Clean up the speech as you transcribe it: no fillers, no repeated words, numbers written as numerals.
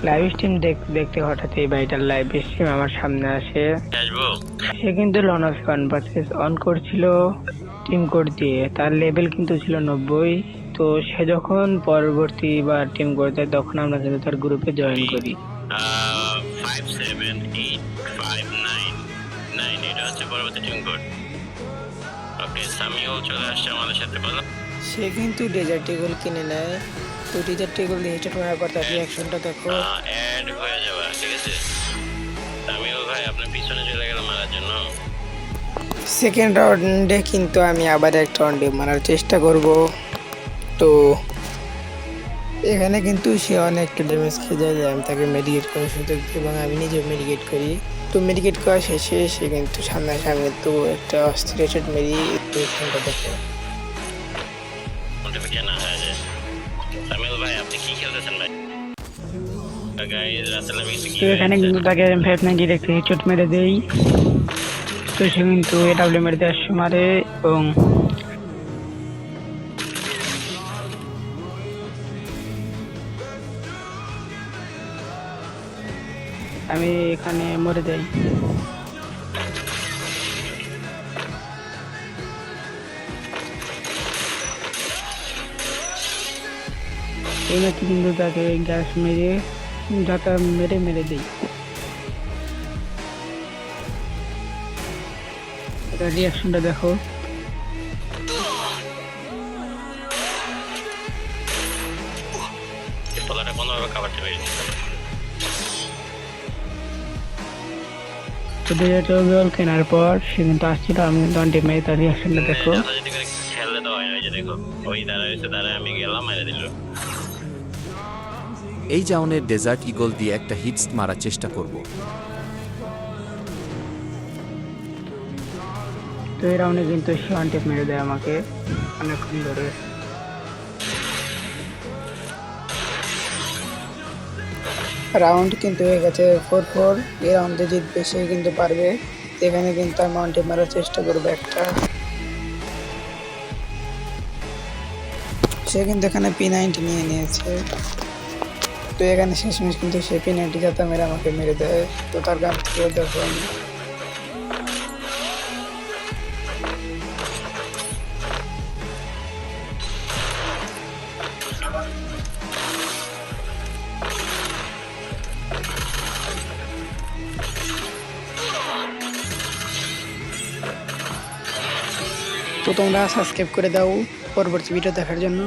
Live stream দেখতে হঠাৎ এই ভাইটার লাইভ স্ট্রিম আমার সামনে আসে। সে কিন্তু লন অফ কনভার্সেস অন করছিল টিম কোড দিয়ে, তার লেভেল কিন্তু ছিল 90। তো সে যখন পরবর্তী বা টিম কোড দেয় তখন আমরা কিন্তু তার গ্রুপে জয়েন করি। 578599 এটা হচ্ছে পরবর্তী টিম কোড। ওকে, সামিউল চলে আসছে আমাদের সাথে। বলো। সে কিন্তু ডেজার্ট টেগল কিনে নেয়। তো ডেজার্ট টেগল দিয়ে হেডশট মারার পর তার রিঅ্যাকশনটা দেখো। অ্যাড হয়ে যাবে, ঠিক আছে? সামিউল ভাই আপনি পিছনে চলে গেল মারার জন্য। সেকেন্ড রাউন্ডে কিন্তু আমি আবার একটা রাউন্ডে মারার চেষ্টা করব। তো এখানে কিন্তু সে অনেক ড্যামেজ খেয়ে যায়, আমি তাকে মেডিকেট করার সুযোগ দিই এবং আমি নিজেও মেডিকেট করি। তো মেডিকেট করা শেষে সে কিন্তু সামনাসামনি তো একটা অস্থির হেডশট মেরি এখানটা দেখে। নোটিফিকেশন না হয়ে যায়। সামিউল ভাই আপনি কি খেলতেছেন ভাই? গাইস রাসেল আমি তো এখানে কিন্তু তাকে M590 দেখতে হেডশট মেরে দেই। তো সে কিন্তু এডাব্লিউ মেরে দেওয়ার মারে এবং আমি এখানে মরে যাই। এই নাকি কিন্তু তাকে গ্যাস মেরে যাতা মেরে দিই। এটার রিয়াকশনটা দেখো। পোলাটা কোনোভাবে কাভারতে পেরেছি। তো ডেজার্ট কেনার পর সে কিন্তু আসছিল, আমি কিন্তু অন টিমে তার রিয়াকশনটা দেখো। খেলতে তো হয় না, যে দেখো ওই দাঁড়াইছে, আমি গেলাম মেরে দিল। এই জাউনের ডেজার্ট ইগল দিয়ে একটা হিটস মারার চেষ্টা করব। তো এই রাউন্ডে কিন্তু সে অন টিপ মেরে দেয় আমাকে অনেকক্ষণ ধরে। রাউন্ড কিন্তু হয়ে গেছে 4-4। এই রাউন্ডে জিতবে সে কিন্তু পারবে। এখানে কিন্তু আমি অন টিপ মারার চেষ্টা করবো একটা। সে কিন্তু এখানে P90 নিয়ে নিয়েছে। তো এখানে শেষমেশ কিন্তু সে P90 যাতে মেরে আমাকে মেরে দেয়। তো তার গান কেউ দেখো আমি। তো তোমরা সাবস্ক্রাইব করে দাও পরবর্তী ভিডিও দেখার জন্য।